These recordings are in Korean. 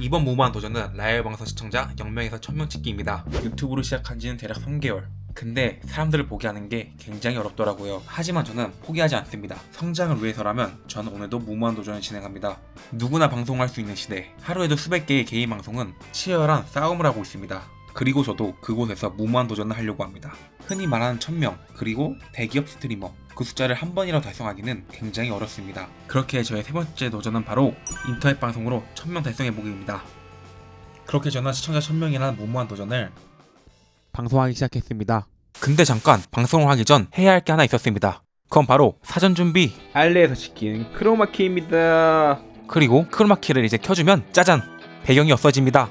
이번 무모한 도전은 라이브 방송 시청자 0명에서 1000명 찍기입니다. 유튜브를 시작한 지는 대략 3개월. 근데 사람들을 보게 하는 게 굉장히 어렵더라고요. 하지만 저는 포기하지 않습니다. 성장을 위해서라면 저는 오늘도 무모한 도전을 진행합니다. 누구나 방송할 수 있는 시대, 하루에도 수백 개의 개인 방송은 치열한 싸움을 하고 있습니다. 그리고 저도 그곳에서 무모한 도전을 하려고 합니다. 흔히 말하는 1000명, 그리고 대기업 스트리머, 그 숫자를 한 번이라도 달성하기는 굉장히 어렵습니다. 그렇게 저의 세 번째 도전은 바로 인터넷 방송으로 1000명 달성해보기입니다. 그렇게 저는 시청자 1000명이라는 무모한 도전을 방송하기 시작했습니다. 근데 잠깐 방송을 하기 전 해야 할 게 하나 있었습니다. 그건 바로 사전 준비. 알레에서 시킨 크로마키입니다. 그리고 크로마키를 이제 켜주면 짜잔! 배경이 없어집니다.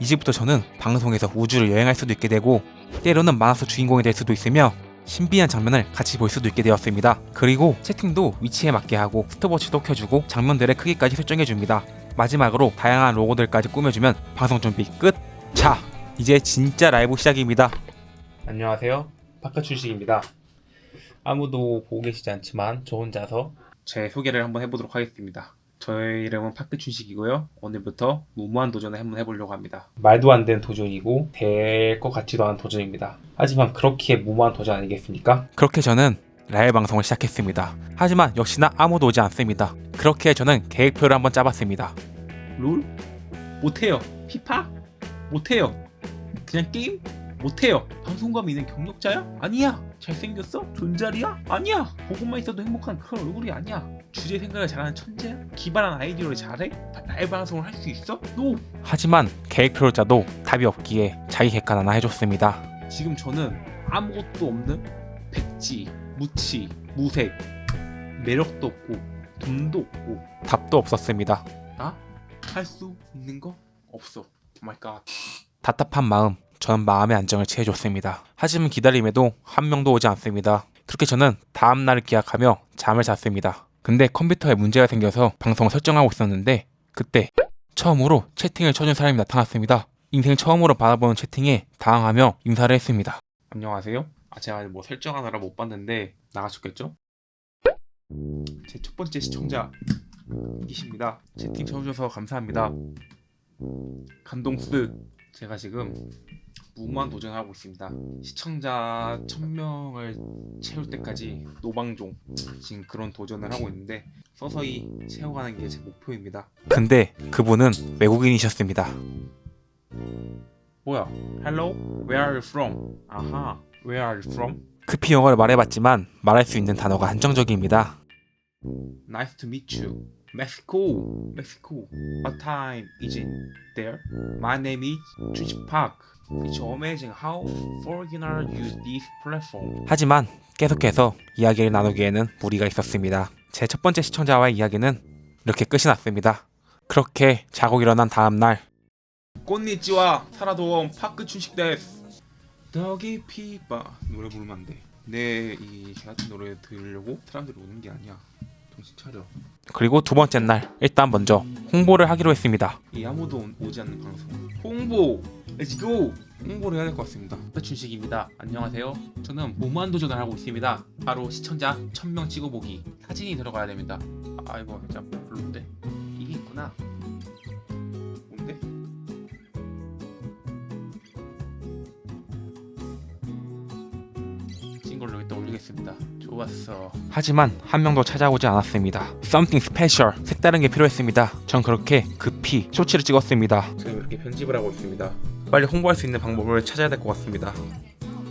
이제부터 저는 방송에서 우주를 여행할 수도 있게 되고 때로는 만화속 주인공이 될 수도 있으며 신비한 장면을 같이 볼 수도 있게 되었습니다. 그리고 채팅도 위치에 맞게 하고 스톱워치도 켜주고 장면들의 크기까지 설정해줍니다. 마지막으로 다양한 로고들까지 꾸며주면 방송 준비 끝! 자, 이제 진짜 라이브 시작입니다. 안녕하세요, 파크춘식입니다. 아무도 보고 계시지 않지만 저 혼자서 제 소개를 한번 해보도록 하겠습니다. 저의 이름은 파크춘식이고요. 오늘부터 무모한 도전을 한번 해보려고 합니다. 말도 안 되는 도전이고 될 것 같지도 않은 도전입니다. 하지만 그렇게 무모한 도전 아니겠습니까? 그렇게 저는 라이브 방송을 시작했습니다. 하지만 역시나 아무도 오지 않습니다. 그렇게 저는 계획표를 한번 짜봤습니다. 롤? 못해요. 피파? 못해요. 그냥 게임? 못해요. 방송감 있는 경력자야? 아니야. 잘생겼어? 존잘이야? 아니야. 보고만 있어도 행복한 그런 얼굴이 아니야. 주제 생각을 잘하는 천재야? 기발한 아이디어를 잘해? 라이브 방송을 할 수 있어? 노! 하지만 계획표를 짜도 답이 없기에 자기 객관 하나 해줬습니다. 지금 저는 아무것도 없는 백지, 무치, 무색, 매력도 없고 돈도 없고 답도 없었습니다. 나? 할 수 있는 거? 없어. 오마이갓. 답답한 마음, 저는 마음의 안정을 취해줬습니다. 하지만 기다림에도 한 명도 오지 않습니다. 그렇게 저는 다음날을 기약하며 잠을 잤습니다. 근데 컴퓨터에 문제가 생겨서 방송을 설정하고 있었는데 그때 처음으로 채팅을 쳐준 사람이 나타났습니다. 인생 처음으로 받아보는 채팅에 당황하며 인사를 했습니다. 안녕하세요. 제가 뭐 설정하느라 못 봤는데 나가셨겠죠? 제 첫 번째 시청자이십니다. 채팅 쳐주셔서 감사합니다. 감동스. 제가 지금 무모한 도전을 하고 있습니다. 시청자 1000명을 채울 때까지 노방종 지금 그런 도전을 하고 있는데 서서히 채워가는 게 제 목표입니다. 근데 그분은 외국인이셨습니다. 뭐야? Hello? Where are you from? 아하, Where are you from? 급히 영어를 말해봤지만 말할 수 있는 단어가 한정적입니다. Nice to meet you. Mexico. What time is it there? My name is Junshik Park. It's amazing how foreigners use this platform. 하지만 계속해서 이야기를 나누기에는 무리가 있었습니다. 제 첫 번째 시청자와의 이야기는 이렇게 끝이 났습니다. 그렇게 자고 일어난 다음 날. 곤니찌와 사라도움 파크춘식 데스. 덕이 피바 노래 부르면 안 돼. 내 이 같은 노래 들으려고 사람들이 오는 게 아니야. 정신 차려. 그리고 두 번째 날 일단 먼저 홍보를 하기로 했습니다. 이 아무도 오지 않는 방송. 홍보! 렛츠고! 홍보를 해야 될 것 같습니다. 파크춘식입니다. 안녕하세요. 저는 무모한 도전을 하고 있습니다. 바로 시청자 1000명 찍어보기. 사진이 들어가야 됩니다. 이거 진짜 별론데? 이게 있구나. 뭔데? 찍은 걸로 일단 올리겠습니다. 좋았어. 하지만 한 명도 찾아오지 않았습니다. Something special, 색다른 게 필요했습니다. 전 그렇게 급히 쇼츠를 찍었습니다. 지금 이렇게 편집을 하고 있습니다. 빨리 홍보할 수 있는 방법을 찾아야 될 것 같습니다.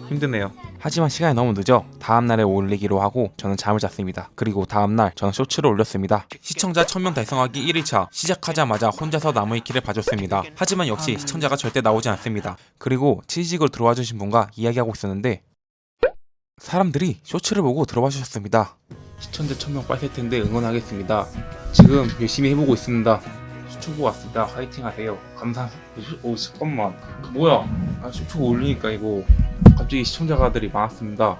힘드네요. 하지만 시간이 너무 늦어 다음날에 올리기로 하고 저는 잠을 잤습니다. 그리고 다음날 저는 쇼츠를 올렸습니다. 시청자 1000명 달성하기 1일차 시작하자마자 혼자서 나무위키를 봐줬습니다. 하지만 역시 시청자가 절대 나오지 않습니다. 그리고 취직을 들어와 주신 분과 이야기하고 있었는데 사람들이 쇼츠를 보고 들어와 주셨습니다. 시청자 1000명 빨 세트인데 응원하겠습니다. 지금 열심히 해보고 있습니다. 쇼츠 보고 왔습니다. 화이팅 하세요. 감사합니다. 잠깐만. 뭐야? 쇼츠 올리니까 이거 갑자기 시청자들이 많았습니다.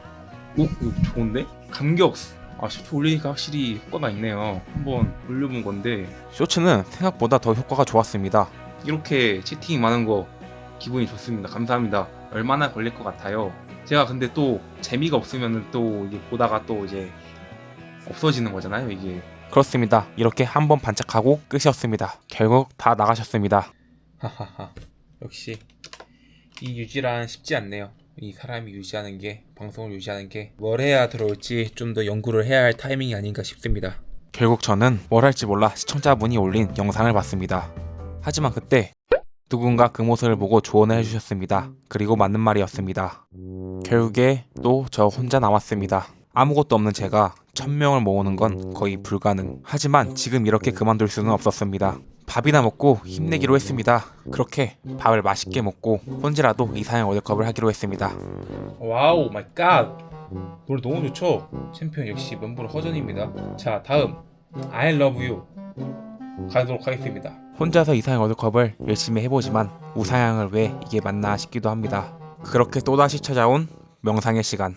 이거 좋은데? 감격! 쇼츠 올리니까 확실히 효과가 있네요. 한번 올려본 건데 쇼츠는 생각보다 더 효과가 좋았습니다. 이렇게 채팅이 많은 거 기분이 좋습니다. 감사합니다. 얼마나 걸릴 것 같아요? 제가 근데 또 재미가 없으면 또 이게 보다가 또 이제 없어지는 거잖아요. 이게 그렇습니다. 이렇게 한 번 반짝하고 끝이었습니다. 결국 다 나가셨습니다. 하하하. 역시 이 유지란 쉽지 않네요. 이 사람이 유지하는 게, 방송을 유지하는 게 뭘 해야 들어올지 좀 더 연구를 해야 할 타이밍이 아닌가 싶습니다. 결국 저는 뭘 할지 몰라 시청자분이 올린 영상을 봤습니다. 하지만 그때 누군가 그 모습을 보고 조언을 해주셨습니다. 그리고 맞는 말이었습니다. 결국에 또 저 혼자 남았습니다. 아무것도 없는 제가 1000명을 모으는 건 거의 불가능. 하지만 지금 이렇게 그만둘 수는 없었습니다. 밥이나 먹고 힘내기로 했습니다. 그렇게 밥을 맛있게 먹고 혼자라도 이상의 월드컵을 하기로 했습니다. 와우 마이 갓, 노래 너무 좋죠? 챔피언 역시 면부로 허전입니다. 자, 다음 I love you 가도록 하겠습니다. 혼자서 이상의 월드컵을 열심히 해보지만 우상향을 왜 이게 맞나 싶기도 합니다. 그렇게 또다시 찾아온 명상의 시간.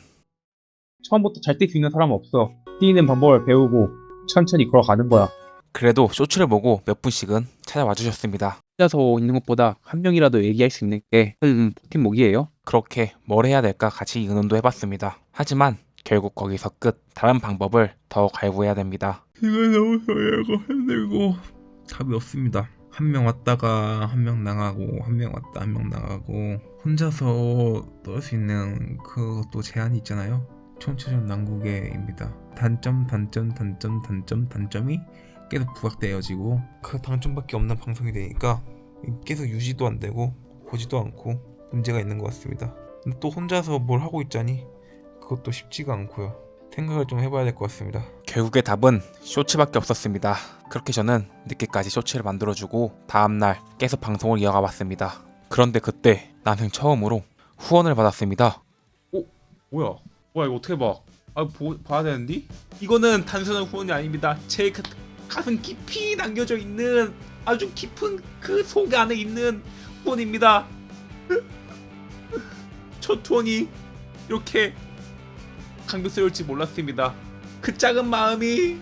처음부터 잘 뛸 수 있는 사람은 없어. 뛰는 방법을 배우고 천천히 걸어가는 거야. 그래도 쇼츠를 보고 몇 분씩은 찾아와 주셨습니다. 혼자서 있는 것보다 한 명이라도 얘기할 수 있는 게 버팀목이에요. 그렇게 뭘 해야 될까 같이 의논도 해봤습니다. 하지만 결국 거기서 끝. 다른 방법을 더 갈구해야 됩니다. 이거 너무 설레고 힘들고 답이 없습니다. 한 명 왔다가 한 명 나가고, 한 명 왔다 한 명 나가고, 혼자서 넣을 수 있는 그것도 제한이 있잖아요. 총체적 난국에입니다. 단점이 계속 부각되어지고, 그 단점밖에 없는 방송이 되니까 계속 유지도 안 되고 보지도 않고 문제가 있는 것 같습니다. 근데 또 혼자서 뭘 하고 있자니 그것도 쉽지가 않고요. 생각을 좀 해봐야 될 것 같습니다. 결국의 답은 쇼츠밖에 없었습니다. 그렇게 저는 늦게까지 쇼츠를 만들어주고 다음날 계속 방송을 이어가 봤습니다. 그런데 그때 나는 처음으로 후원을 받았습니다. 오? 뭐야 이거 어떻게 봐? 봐야 되는데? 이거는 단순한 후원이 아닙니다. 제 가슴 깊이 남겨져 있는 아주 깊은 그 속 안에 있는 후원입니다. 첫 후원이 이렇게 감격스러울지 몰랐습니다. 그 작은 마음이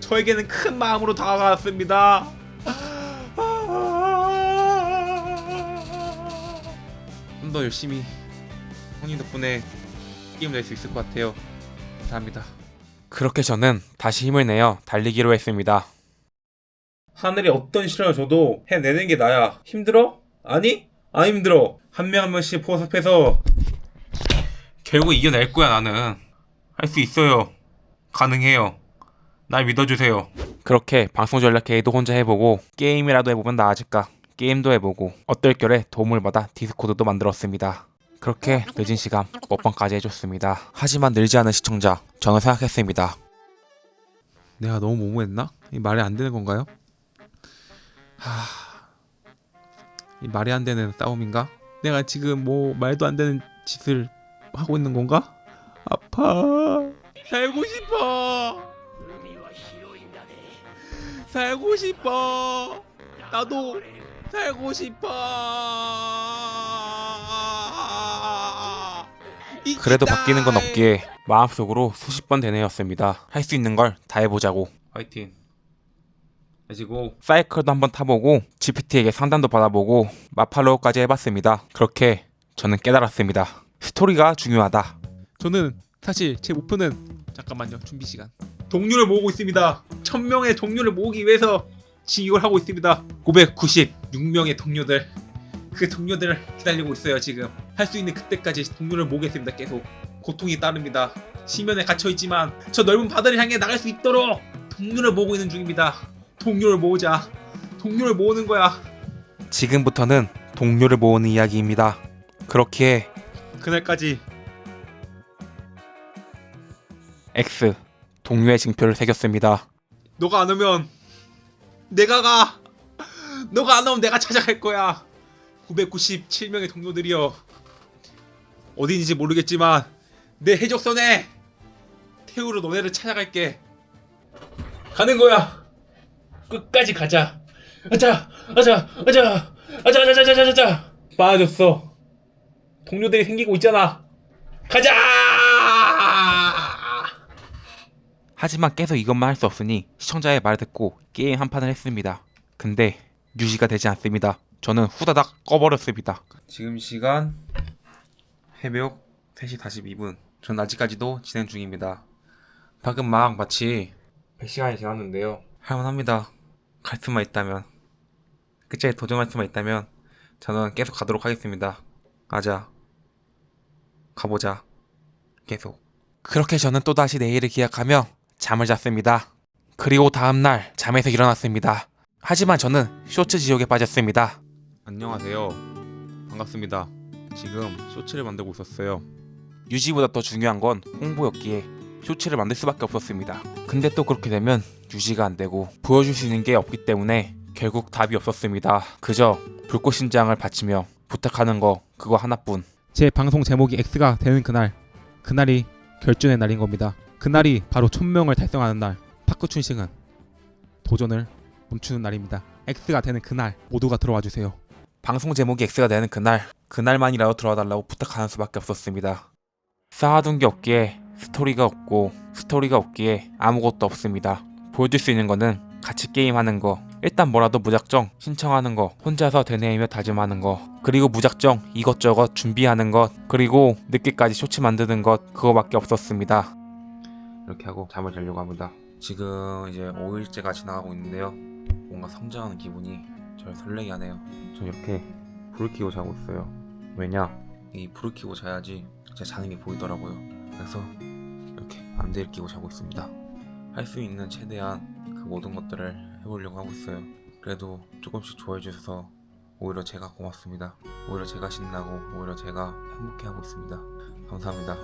저에게는 큰 마음으로 다가갔습니다. 좀 더 열심히 형님 덕분에 게임 낼 수 있을 것 같아요. 감사합니다. 그렇게 저는 다시 힘을 내어 달리기로 했습니다. 하늘이 어떤 시련을 줘도 해내는 게 나야. 힘들어? 아니? 안 힘들어. 한 명 한 명씩 포섭해서 결국 이겨낼 거야. 나는 할 수 있어요. 가능해요. 날 믿어주세요. 그렇게 방송 전략 회의도 혼자 해보고 게임이라도 해보면 나아질까. 게임도 해보고 어떨결에 도움을 받아 디스코드도 만들었습니다. 그렇게 늦은 시간 먹방까지 해줬습니다. 하지만 늘지 않은 시청자, 저는 생각했습니다. 내가 너무 모모했나? 이 말이 안 되는 건가요? 이 말이 안 되는 싸움인가? 내가 지금 뭐 말도 안 되는 짓을 하고 있는 건가? 아파. 살고 싶어. 살고 싶어. 나도 살고 싶어. 그래도 바뀌는 건 없기에 마음속으로 수십 번 되뇌었습니다. 할 수 있는 걸 다 해보자고. 화이팅. 가지고 사이클도 한번 타보고 GPT에게 상담도 받아보고 마팔로우까지 해봤습니다. 그렇게 저는 깨달았습니다. 스토리가 중요하다. 저는 사실 제 목표는 잠깐만요. 준비 시간. 동료를 모으고 있습니다. 1000명의 동료를 모으기 위해서 지금 이걸 하고 있습니다. 996명의 동료들. 그 동료들을 기다리고 있어요. 지금 할 수 있는 그때까지 동료를 모으겠습니다. 계속 고통이 따릅니다. 심연에 갇혀있지만 저 넓은 바다를 향해 나갈 수 있도록 동료를 모으고 있는 중입니다. 동료를 모으자. 동료를 모으는 거야. 지금부터는 동료를 모으는 이야기입니다. 그렇기에 그날까지 X 동료의 징표를 새겼습니다. 너가 안 오면 내가 가. 너가 안 오면 내가 찾아갈 거야. 997명의 동료들이여, 어딘지 모르겠지만 내 해적선에 태우러 너네를 찾아갈게. 가는 거야. 끝까지 가자. 아자. 빠졌어. 동료들이 생기고 있잖아. 가자. 하지만 계속 이것만 할 수 없으니 시청자의 말을 듣고 게임 한 판을 했습니다. 근데 유지가 되지 않습니다. 저는 후다닥 꺼버렸습니다. 지금 시간 새벽 3시 42분. 전 아직까지도 진행 중입니다. 방금 막 마치 100시간이 지났는데요. 할만합니다. 갈 수만 있다면, 끝까지 도전할 수만 있다면 저는 계속 가도록 하겠습니다. 가자, 가보자, 계속. 그렇게 저는 또다시 내일을 기약하며 잠을 잤습니다. 그리고 다음날 잠에서 일어났습니다. 하지만 저는 쇼츠 지옥에 빠졌습니다. 안녕하세요. 반갑습니다. 지금 쇼츠를 만들고 있었어요. 유지보다 더 중요한 건 홍보였기에 쇼츠를 만들 수밖에 없었습니다. 근데 또 그렇게 되면 유지가 안 되고 보여줄 수 있는 게 없기 때문에 결국 답이 없었습니다. 그저 불꽃신장을 바치며 부탁하는 거 그거 하나뿐. 제 방송 제목이 X가 되는 그날, 그날이 결전의 날인 겁니다. 그날이 바로 1000명을 달성하는 날. 파크춘식은 도전을 멈추는 날입니다. X가 되는 그날 모두가 들어와 주세요. 방송 제목이 X가 되는 그날, 그날만이라도 들어와달라고 부탁하는 수밖에 없었습니다. 쌓아둔 게 없기에 스토리가 없기에 아무것도 없습니다. 보여줄 수 있는 거는 같이 게임하는 거, 일단 뭐라도 무작정 신청하는 거, 혼자서 되뇌이며 다짐하는 거, 그리고 무작정 이것저것 준비하는 것, 그리고 늦게까지 쇼츠 만드는 것, 그거밖에 없었습니다. 이렇게 하고 잠을 자려고 합니다. 지금 이제 5일째가 지나가고 있는데요. 뭔가 성장하는 기분이 저를 설레게 하네요. 저 이렇게 불을 켜고 자고 있어요. 왜냐? 이 불을 켜고 자야지 제가 자는 게 보이더라고요. 그래서 이렇게 안대를 끼고 자고 있습니다. 할 수 있는 최대한 그 모든 것들을 해보려고 하고 있어요. 그래도 조금씩 좋아해 주셔서 오히려 제가 고맙습니다. 오히려 제가 신나고 오히려 제가 행복해하고 있습니다. 감사합니다.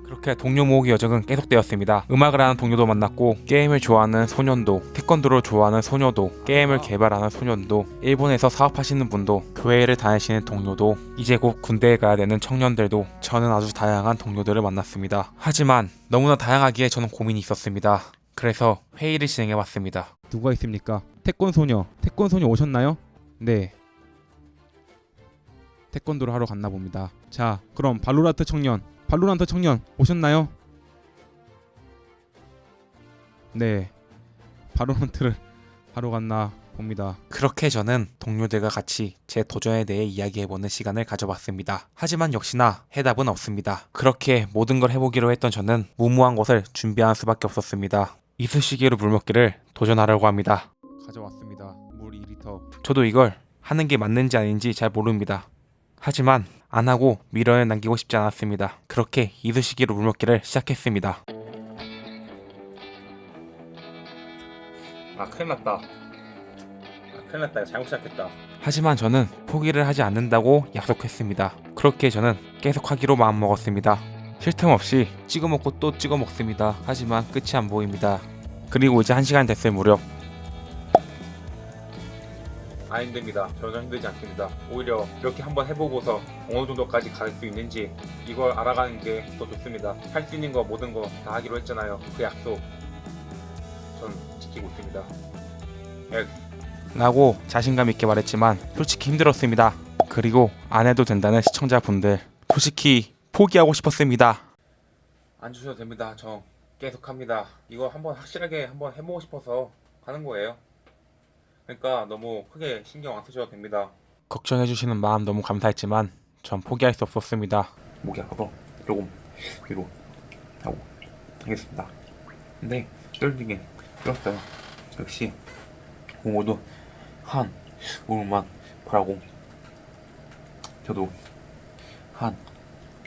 그렇게 동료 모으기 여정은 계속되었습니다. 음악을 하는 동료도 만났고, 게임을 좋아하는 소년도, 태권도를 좋아하는 소녀도, 게임을 개발하는 소년도, 일본에서 사업하시는 분도, 교회를 다니시는 동료도, 이제 곧 군대에 가야 되는 청년들도, 저는 아주 다양한 동료들을 만났습니다. 하지만 너무나 다양하기에 저는 고민이 있었습니다. 그래서 회의를 진행해봤습니다. 누가 있습니까? 태권소녀 오셨나요? 네. 태권도를 하러 갔나 봅니다. 자, 그럼 발로란트 청년 오셨나요? 네. 발로란트를 하러 갔나 봅니다. 그렇게 저는 동료들과 같이 제 도전에 대해 이야기해보는 시간을 가져봤습니다. 하지만 역시나 해답은 없습니다. 그렇게 모든 걸 해보기로 했던 저는 무모한 것을 준비하는 수밖에 없었습니다. 이쑤시개로 물 먹기를 도전하려고 합니다. 가져왔습니다. 물 2리터. 저도 이걸 하는 게 맞는지 아닌지 잘 모릅니다. 하지만 안 하고 미련을 남기고 싶지 않았습니다. 그렇게 이쑤시개로 물 먹기를 시작했습니다. 큰일 났다. 잘못 시작했다. 하지만 저는 포기를 하지 않는다고 약속했습니다. 그렇게 저는 계속하기로 마음먹었습니다. 쉴 틈 없이 찍어 먹고 또 찍어 먹습니다. 하지만 끝이 안 보입니다. 그리고 이제 1시간 됐을 무렵, 안 힘듭니다. 전혀 힘들지 않습니다. 오히려 이렇게 한번 해보고서 어느 정도까지 갈 수 있는지 이걸 알아가는 게 더 좋습니다. 할 수 있는 거 모든 거 다 하기로 했잖아요. 그 약속 전 지키고 있습니다. 라고 자신감 있게 말했지만 솔직히 힘들었습니다. 그리고 안 해도 된다는 시청자분들, 솔직히 포기하고 싶었습니다. 안 주셔도 됩니다. 저 계속합니다. 이거 한번 확실하게 한번 해보고 싶어서 하는 거예요. 그러니까 너무 크게 신경 안 쓰셔도 됩니다. 걱정해주시는 마음 너무 감사했지만 전 포기할 수 없었습니다. 목이 아파서 조금 뒤로 하고 하겠습니다. 근데 떨리긴 떨었어요. 역시 모두 한 울음만 바라고 저도 한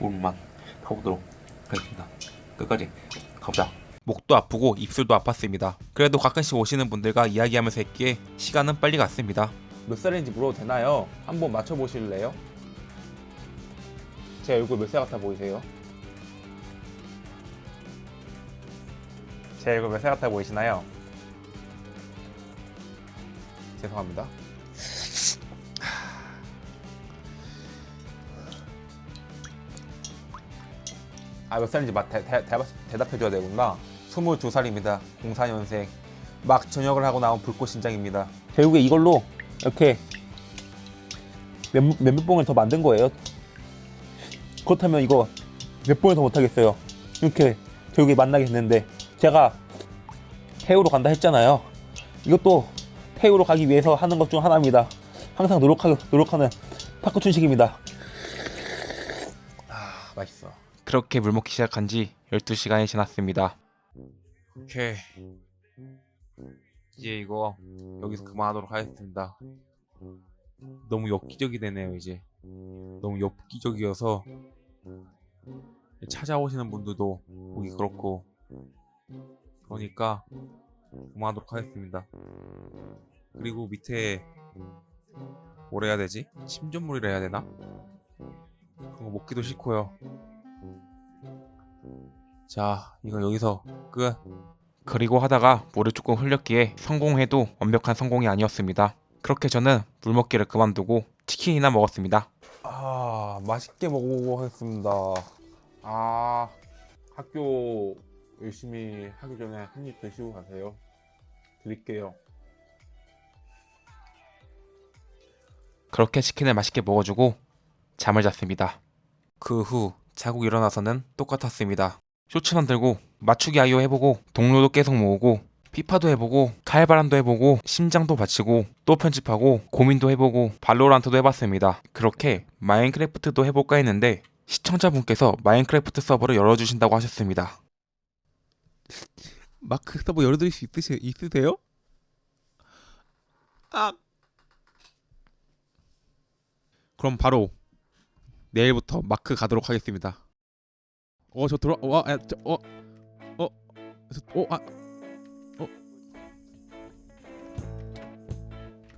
울음만 가보도록 하겠습니다. 끝까지 가보자. 목도 아프고 입술도 아팠습니다. 그래도 가끔씩 오시는 분들과 이야기하면서 했기에 시간은 빨리 갔습니다. 몇 살인지 물어도 되나요? 한번 맞춰보실래요? 제 얼굴 몇 살 같아 보이세요? 제 얼굴 몇 살 같아 보이시나요? 죄송합니다. 몇 살인지 대답해줘야 되구나. 22살입니다. 04년생. 막 전역을 하고 나온 불꽃신장입니다. 결국에 이걸로 이렇게 몇몇 봉을 더 만든 거예요. 그렇다면 이거 몇 봉을 더 못하겠어요. 이렇게 결국에 만나게 됐는데, 제가 태우로 간다 했잖아요. 이것도 태우로 가기 위해서 하는 것 중 하나입니다. 항상 노력하는 파크춘식입니다. 맛있어. 그렇게 물 먹기 시작한 지 12시간이 지났습니다. 오케이. 이제 이거 여기서 그만하도록 하겠습니다. 너무 엽기적이 되네요. 이제 너무 엽기적이어서 찾아오시는 분들도 보기 그렇고, 그러니까 그만하도록 하겠습니다. 그리고 밑에 뭘 해야 되지? 침전물이라 해야 되나? 그거 먹기도 싫고요. 자, 이거 여기서 끝. 그리고 하다가 물을 조금 흘렸기에 성공해도 완벽한 성공이 아니었습니다. 그렇게 저는 물 먹기를 그만두고 치킨이나 먹었습니다. 맛있게 먹어보고 하겠습니다. 학교 열심히 하기 전에 한 입 드시고 가세요. 드릴게요. 그렇게 치킨을 맛있게 먹어주고 잠을 잤습니다. 그 후 자고 일어나서는 똑같았습니다. 쇼츠 만들고 맞추기 아이오 해보고 동료도 계속 모으고 피파도 해보고 칼바람도 해보고 심장도 바치고 또 편집하고 고민도 해보고 발로란트도 해봤습니다. 그렇게 마인크래프트도 해볼까 했는데 시청자분께서 마인크래프트 서버를 열어주신다고 하셨습니다. 마크 서버 열어드릴 수 있으세요? 그럼 바로 내일부터 마크 가도록 하겠습니다. 저 들어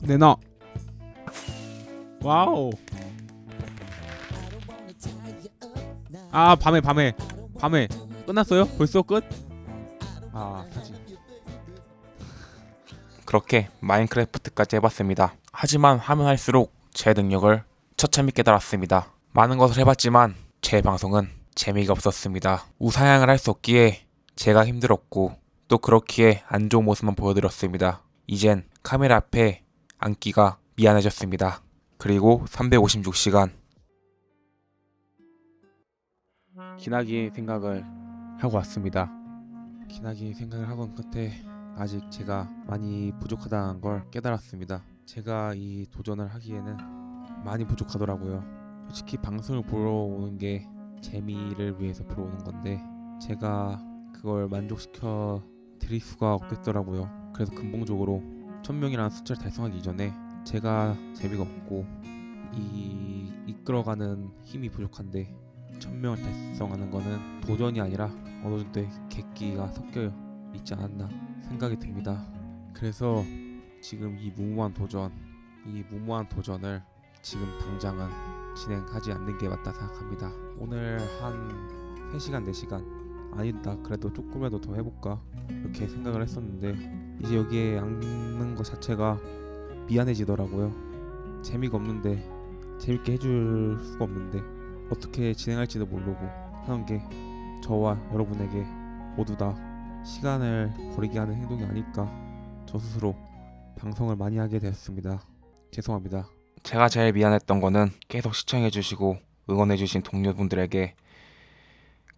내놔. 와우. 밤에 끝났어요? 벌써 끝? 사진. 그렇게 마인크래프트까지 해봤습니다. 하지만 하면 할수록 제 능력을 처참히 깨달았습니다. 많은 것을 해봤지만 제 방송은 재미가 없었습니다. 우사양을 할 수 없기에 제가 힘들었고 또 그렇기에 안 좋은 모습만 보여드렸습니다. 이젠 카메라 앞에 앉기가 미안해졌습니다. 그리고 356시간 기나긴 생각을 하고 왔습니다. 기나긴 생각을 하던 끝에 아직 제가 많이 부족하다는 걸 깨달았습니다. 제가 이 도전을 하기에는 많이 부족하더라고요. 솔직히 방송을 보러 오는 게 재미를 위해서 보러 오는 건데 제가 그걸 만족시켜 드릴 수가 없겠더라고요. 그래서 근본적으로 1000명이라는 숫자를 달성하기 이전에 제가 재미가 없고 이끌어가는 힘이 부족한데 1000명을 달성하는 거는 도전이 아니라 어느 정도의 객기가 섞여 있지 않았나 생각이 듭니다. 그래서 지금 이 무모한 도전을 지금 당장은 진행하지 않는 게 맞다 생각합니다. 오늘 한 3시간 4시간 아니다 그래도 조금이라도 더 해볼까 이렇게 생각을 했었는데 이제 여기에 앉는 것 자체가 미안해지더라고요. 재미가 없는데 재밌게 해줄 수가 없는데 어떻게 진행할지도 모르고 하는 게 저와 여러분에게 모두 다 시간을 버리게 하는 행동이 아닐까. 저 스스로 방송을 많이 하게 되었습니다. 죄송합니다. 제가 제일 미안했던 거는 계속 시청해주시고 응원해주신 동료분들에게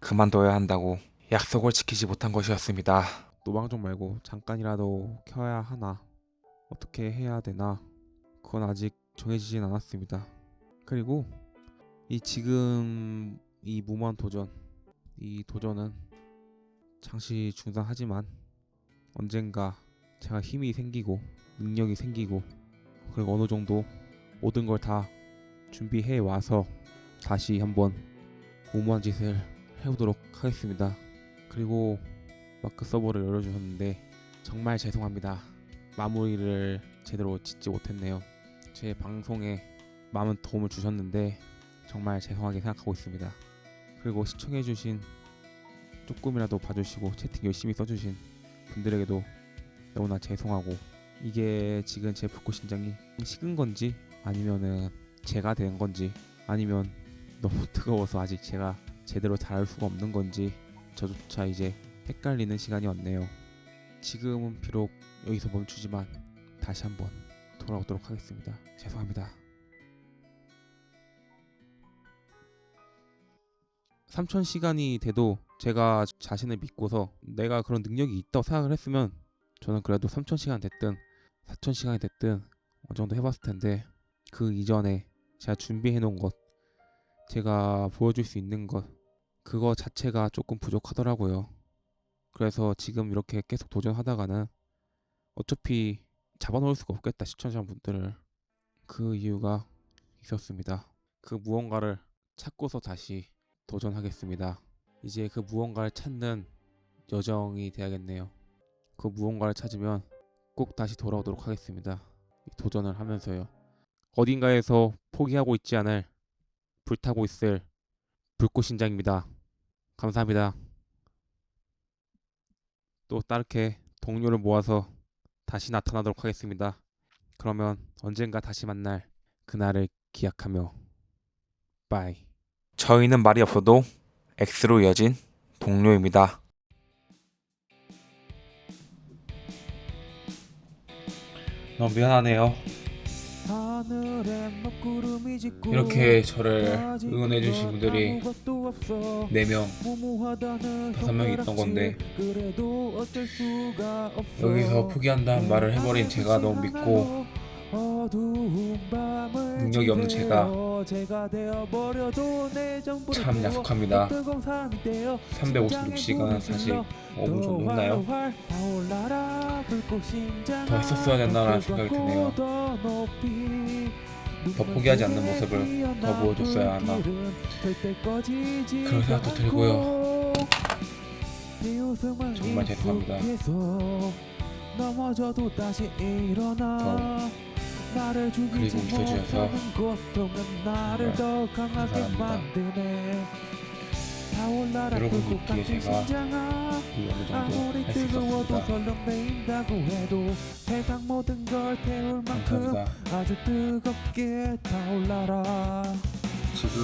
그만둬야 한다고 약속을 지키지 못한 것이었습니다. 노방종 말고 잠깐이라도 켜야 하나 어떻게 해야 되나 그건 아직 정해지진 않았습니다. 그리고 지금 이 무모한 도전 이 도전은 잠시 중단하지만 언젠가 제가 힘이 생기고 능력이 생기고 그리고 어느 정도 모든 걸 다 준비해 와서 다시 한번 무모한 짓을 해보도록 하겠습니다. 그리고 마크 서버를 열어주셨는데 정말 죄송합니다. 마무리를 제대로 짓지 못했네요. 제 방송에 많은 도움을 주셨는데 정말 죄송하게 생각하고 있습니다. 그리고 시청해주신 조금이라도 봐주시고 채팅 열심히 써주신 분들에게도 너무나 죄송하고 이게 지금 제 붓고 심장이 식은 건지 아니면은 제가 된 건지 아니면 너무 뜨거워서 아직 제가 제대로 잘할 수가 없는 건지 저조차 이제 헷갈리는 시간이 왔네요. 지금은 비록 여기서 멈추지만 다시 한번 돌아오도록 하겠습니다. 죄송합니다. 3000시간이 돼도 제가 자신을 믿고서 내가 그런 능력이 있다고 생각을 했으면 저는 그래도 3000시간 됐든 4000시간이 됐든 어느 정도 해봤을 텐데 그 이전에 제가 준비해 놓은 것 제가 보여줄 수 있는 것 그거 자체가 조금 부족하더라고요. 그래서 지금 이렇게 계속 도전하다가는 어차피 잡아놓을 수가 없겠다, 시청자분들을. 그 이유가 있었습니다. 그 무언가를 찾고서 다시 도전하겠습니다. 이제 그 무언가를 찾는 여정이 돼야겠네요. 그 무언가를 찾으면 꼭 다시 돌아오도록 하겠습니다. 이 도전을 하면서요. 어딘가에서 포기하고 있지 않을 불타고 있을 불꽃신장입니다. 감사합니다. 또 따르게 동료를 모아서 다시 나타나도록 하겠습니다. 그러면 언젠가 다시 만날 그날을 기약하며 빠이. 저희는 말이 없어도 X로 이어진 동료입니다. 너무 미안하네요. 이렇게 저를 응원해주신 분들이 4명, 5명이 있던 건데 여기서 포기한다는 말을 해버린 제가 너무 믿고 능력이 없는 제가 참 약속합니다. 356시간 사실 5분 정도 했나요? 더 했었어야 됐나라는 생각이 드네요. 더 포기하지 않는 모습을 더 보여줬어야 하나 그런 생각도 들고요. 정말 죄송합니다. 그리고 웃어주셔서 정말 감사합니다. 여러분 있기에 제가 이 어느 정도 할 수 있었습니다. 감사합니다. 지금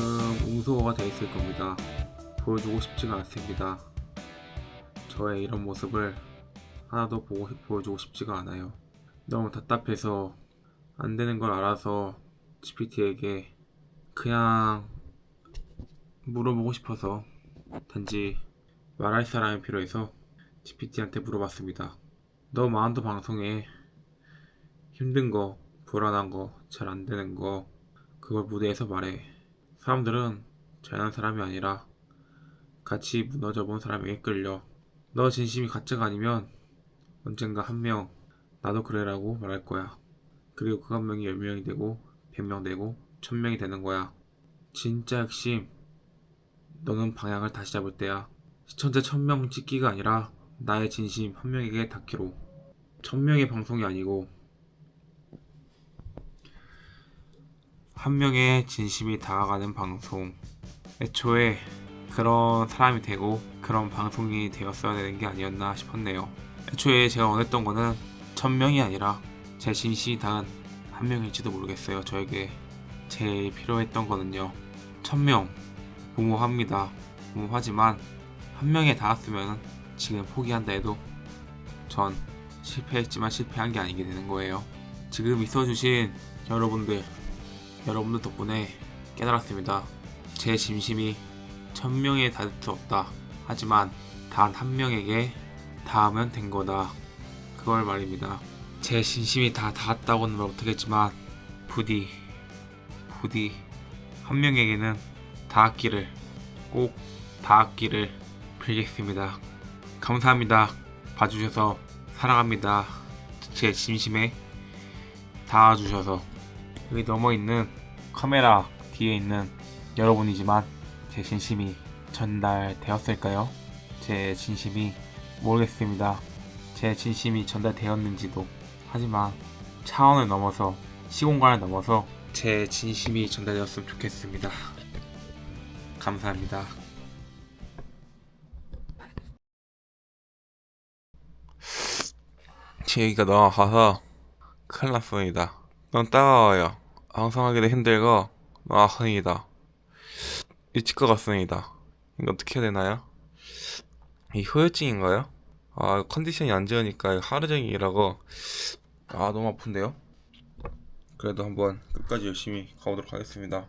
웅소가 돼 있을 겁니다. 보여주고 싶지가 않습니다. 저의 이런 모습을 하나도 보여주고 싶지가 않아요. 너무 답답해서 안 되는 걸 알아서 GPT에게 그냥 물어보고 싶어서 단지 말할 사람이 필요해서 GPT한테 물어봤습니다. 너 마운트 방송에 힘든 거, 불안한 거, 잘 안 되는 거 그걸 무대에서 말해. 사람들은 잘난 사람이 아니라 같이 무너져 본 사람에게 끌려. 너 진심이 가짜가 아니면 언젠가 한 명 나도 그래라고 말할 거야. 그리고 그 한 명이 10명이 되고 100명 되고 1000명이 되는 거야. 진짜 핵심 너는 방향을 다시 잡을 때야. 시청자 1000명 찍기가 아니라 나의 진심 한 명에게 닿기로. 1000명의 방송이 아니고 한 명의 진심이 다가가는 방송. 애초에 그런 사람이 되고 그런 방송이 되었어야 되는 게 아니었나 싶었네요. 애초에 제가 원했던 거는 1000명이 아니라 제 진심이 닿은 한 명일지도 모르겠어요. 저에게 제일 필요했던 거는요. 1000명 무모합니다. 무모하지만 한 명에 닿았으면 지금 포기한다 해도 전 실패했지만 실패한 게 아니게 되는 거예요. 지금 있어주신 여러분들 덕분에 깨달았습니다. 제 진심이 1000명에 닿을 수 없다. 하지만 단 한 명에게 닿으면 된 거다. 그걸 말입니다. 제 진심이 다 닿았다고는 말 못하겠지만 부디 한 명에게는 닿았기를, 꼭 닿았기를 빌겠습니다. 감사합니다. 봐주셔서 사랑합니다. 제 진심에 닿아주셔서. 여기 넘어있는 카메라 뒤에 있는 여러분이지만 제 진심이 전달되었을까요? 제 진심이 모르겠습니다. 제 진심이 전달되었는지도. 하지만 차원을 넘어서, 시공간을 넘어서 제 진심이 전달되었으면 좋겠습니다. 감사합니다. 제 얘기가 너무 아파서 큰일 났습니다. 너무 따가워요. 방송하기도 힘들고 너무 아픕니다. 미칠 것 같습니다. 이거 어떻게 해야 되나요? 이 후유증인가요? 컨디션이 안 좋으니까 하루 종일 일하고 너무 아픈데요? 그래도 한번 끝까지 열심히 가보도록 하겠습니다.